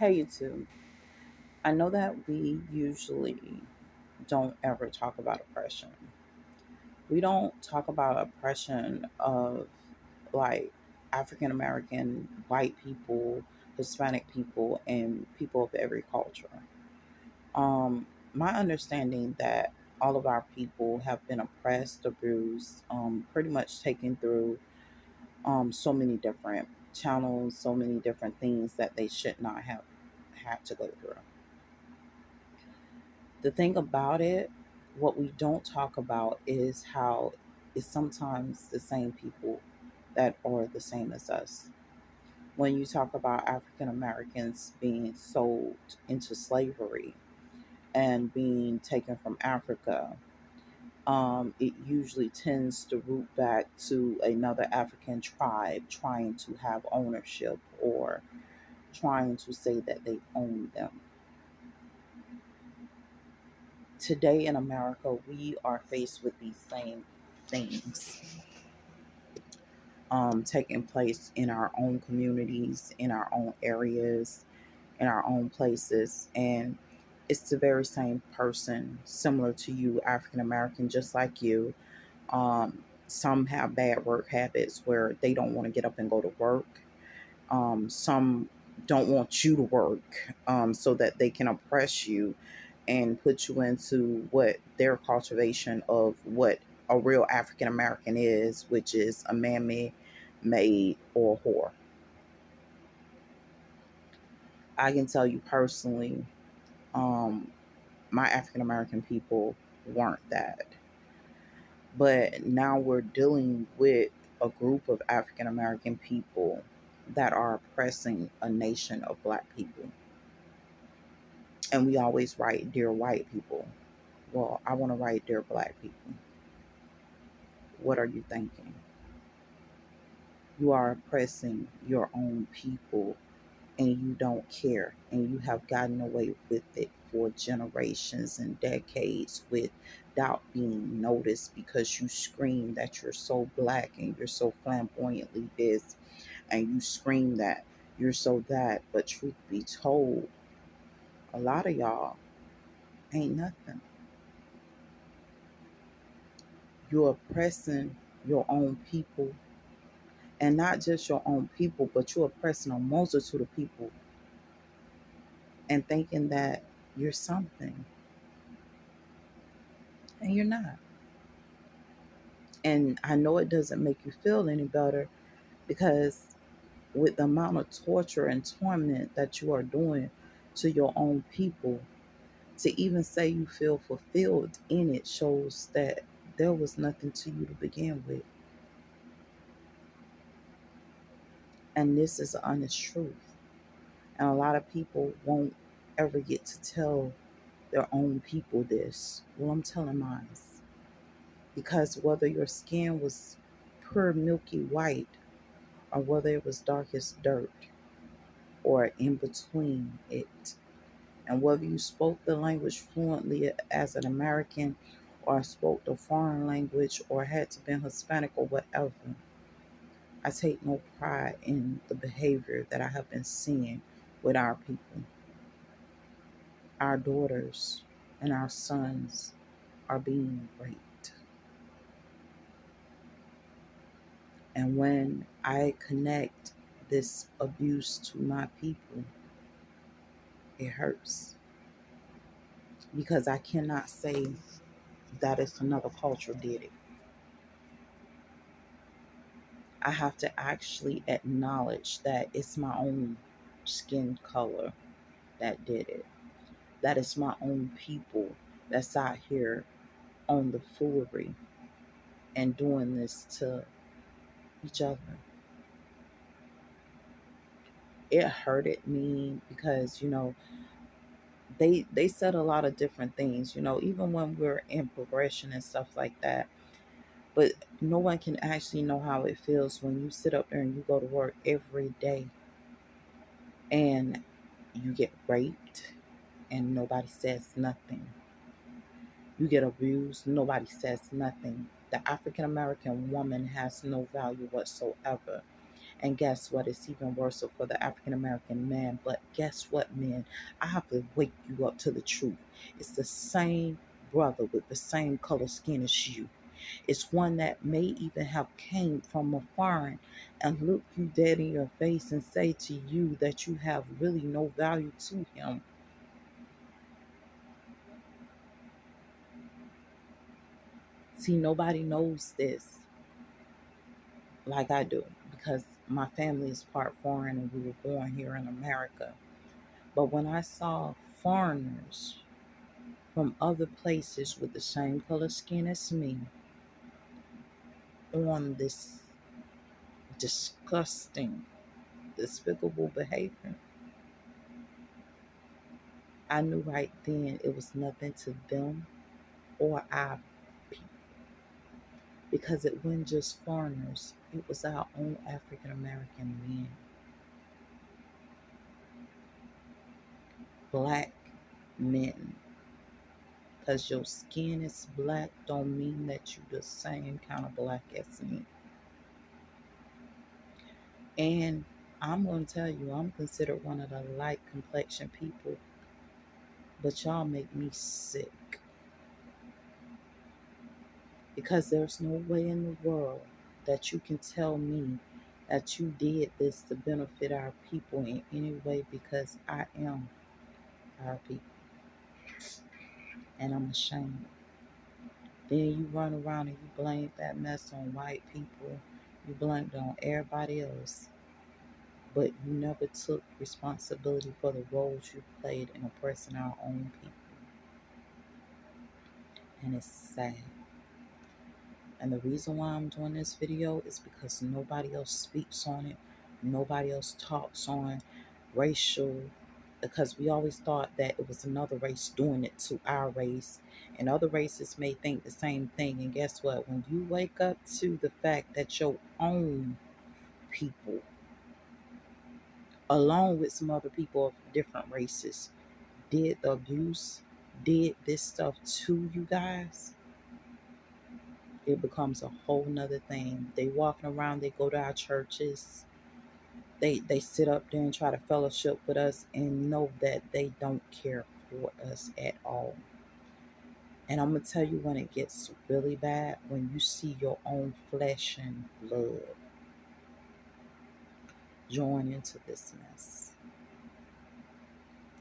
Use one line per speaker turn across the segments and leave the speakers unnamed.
Hey, you two. I know that we usually don't ever talk about oppression. We don't talk about oppression of like African American, white people, Hispanic people, and people of every culture. My understanding that all of our people have been oppressed, abused, pretty much taken through so many different channels, so many different things that they should not have had to go through. The thing about it, what we don't talk about is how it's sometimes the same people that are the same as us. When you talk about African Americans being sold into slavery and being taken from Africa, it usually tends to root back to another African tribe trying to have ownership or trying to say that they own them. Today in America, we are faced with these same things taking place in our own communities, in our own areas, in our own places. And it's the very same person, similar to you, African American, just like you. Some have bad work habits where they don't want to get up and go to work. Some don't want you to work so that they can oppress you and put you into what their cultivation of what a real African American is, which is a mammy, maid, or whore. I can tell you personally, um, my African American people weren't that. But now we're dealing with a group of African American people that are oppressing a nation of black people. And we always write, dear white people. Well, I want to write, dear black people. What are you thinking? You are oppressing your own people and you don't care. And you have gotten away with it for generations and decades without being noticed because you scream that you're so black and you're so flamboyantly this and you scream that you're so that. But truth be told, a lot of y'all ain't nothing. You're oppressing your own people, and not just your own people, but you're oppressing a multitude of people and thinking that you're something, and you're not. And I know it doesn't make you feel any better because with the amount of torture and torment that you are doing to your own people, to even say you feel fulfilled in it shows that there was nothing to you to begin with. And this is the honest truth. And a lot of people won't ever get to tell their own people this. Well, I'm telling mine. Because whether your skin was pure milky white or whether it was dark as dirt or in between it, and whether you spoke the language fluently as an American or spoke the foreign language or had to be Hispanic or whatever, I take no pride in the behavior that I have been seeing with our people. Our daughters and our sons are being raped. And when I connect this abuse to my people, it hurts because I cannot say that it's another culture did it. I have to actually acknowledge that it's my own skin color that did it. That it's my own people that's out here on the foolery and doing this to each other. It hurted me because, they said a lot of different things, even when we're in progression and stuff like that. But no one can actually know how it feels when you sit up there and you go to work every day and you get raped and nobody says nothing. You get abused, nobody says nothing. The African American woman has no value whatsoever. And guess what? It's even worse for the African American man. But guess what, men? I have to wake you up to the truth. It's the same brother with the same color skin as you. It's one that may even have came from a foreign and look you dead in your face and say to you that you have really no value to him. See, nobody knows this like I do because my family is part foreign and we were born here in America. But when I saw foreigners from other places with the same color skin as me on this disgusting, despicable behavior, I knew right then it was nothing to them or our people because it wasn't just foreigners, it was our own African American men, black men. Because your skin is black don't mean that you the same kind of black as me. And I'm going to tell you, I'm considered one of the light complexion people, but y'all make me sick because there's no way in the world that you can tell me that you did this to benefit our people in any way because I am our people and I'm ashamed. Then you run around and you blame that mess on white people, you blamed it on everybody else, but you never took responsibility for the roles you played in oppressing our own people. And it's sad. And the reason why I'm doing this video is because nobody else speaks on it. Nobody else talks on racial, because we always thought that it was another race doing it to our race. And other races may think the same thing. And guess what? When you wake up to the fact that your own people, along with some other people of different races, did the abuse, did this stuff to you guys, it becomes a whole nother thing. They walking around, they go to our churches, they sit up there and try to fellowship with us and know that they don't care for us at all. And I'm gonna tell you when it gets really bad, when you see your own flesh and blood join into this mess.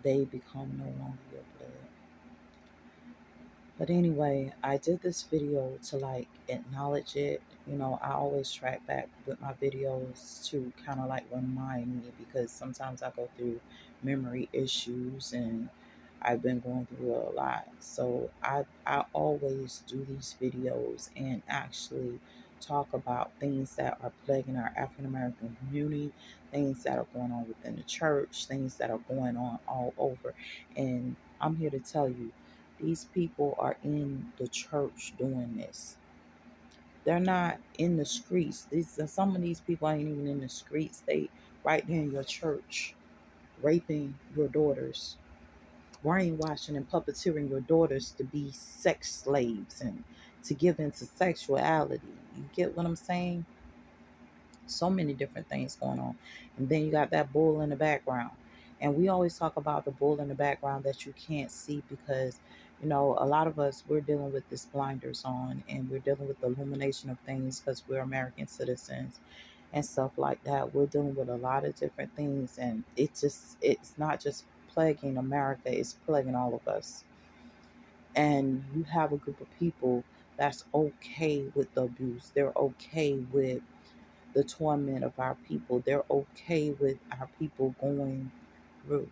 They become no longer your blood. But anyway, I did this video to like acknowledge it. You know, I always track back with my videos to kind of like remind me because sometimes I go through memory issues and I've been going through a lot. So I always do these videos and actually talk about things that are plaguing our African American community, things that are going on within the church, things that are going on all over. And I'm here to tell you, these people are in the church doing this. They're not in the streets. Some of these people ain't even in the streets. They right there in your church, raping your daughters, brainwashing and puppeteering your daughters to be sex slaves and to give into sexuality. You get what I'm saying? So many different things going on. And then you got that bull in the background. And we always talk about the bull in the background that you can't see because, you know, a lot of us, we're dealing with this blinders on and we're dealing with the illumination of things because we're American citizens and stuff like that. We're dealing with a lot of different things. And it's not just plaguing America, it's plaguing all of us. And you have a group of people that's okay with the abuse. They're okay with the torment of our people. They're okay with our people going through.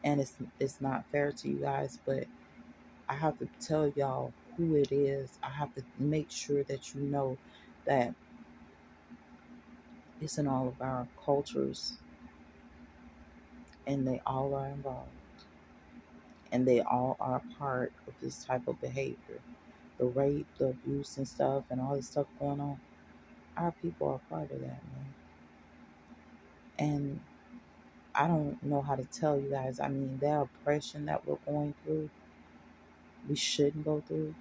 And it's not fair to you guys, but I have to tell y'all who it is. I have to make sure that you know that it's in all of our cultures and they all are involved. And they all are part of this type of behavior. The rape, the abuse and stuff and all this stuff going on. Our people are part of that, man. And I don't know how to tell you guys. I mean, the oppression that we're going through, we shouldn't go through,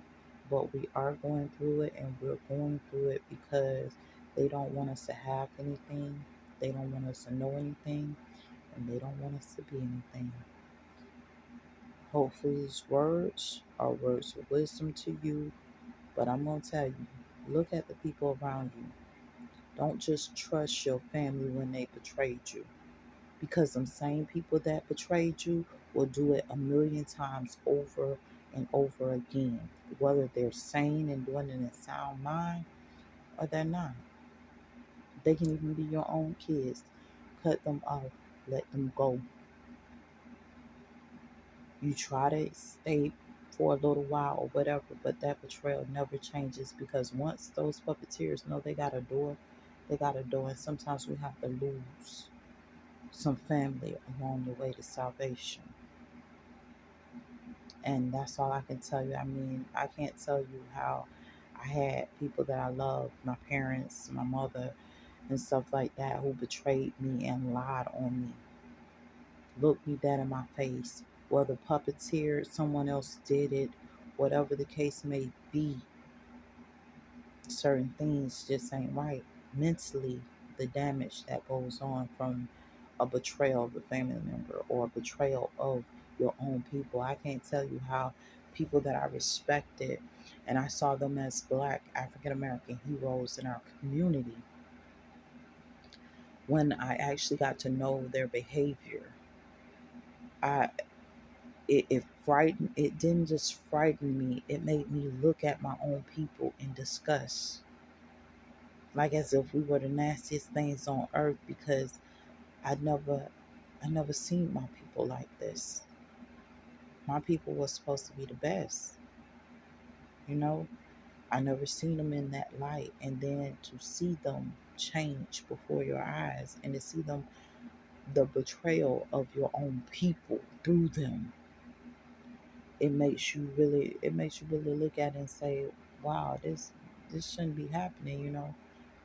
but we are going through it, and we're going through it because They don't want us to have anything. They don't want us to know anything. And they don't want us to be anything. Hopefully, these words are words of wisdom to you. But I'm going to tell you, look at the people around you. Don't just trust your family when they betrayed you. Because them same people that betrayed you will do it a million times over and over again. Whether they're sane and doing it in sound mind or they're not. They can even be your own kids. Cut them off. Let them go. You try to stay for a little while or whatever, but that betrayal never changes because once those puppeteers know they got a door, they got a door. And sometimes we have to lose some family along the way to salvation. And that's all I can tell you. I mean, I can't tell you how I had people that I love, my parents, my mother, and stuff like that, who betrayed me and lied on me, looked me dead in my face. Whether puppeteer, someone else did it, whatever the case may be, certain things just ain't right. Mentally, the damage that goes on from a betrayal of a family member or a betrayal of your own people. I can't tell you how people that I respected and I saw them as Black African American heroes in our community, when I actually got to know their behavior, I it frightened, it didn't just frighten me, it made me look at my own people in disgust, like as if we were the nastiest things on earth, because I never I never seen my people like this. My people was supposed to be the best, you know. I never seen them in that light, and then to see them change before your eyes, and to see them, the betrayal of your own people through them, it makes you really look at it and say, wow, this shouldn't be happening, you know.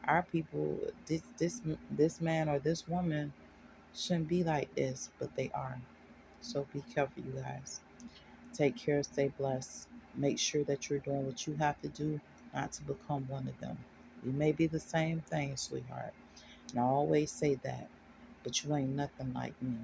Our people, this man or this woman shouldn't be like this, but they are. So be careful, you guys. Take care, stay blessed. Make sure that you're doing what you have to do not to become one of them. You may be the same thing, sweetheart. And I always say that, but you ain't nothing like me.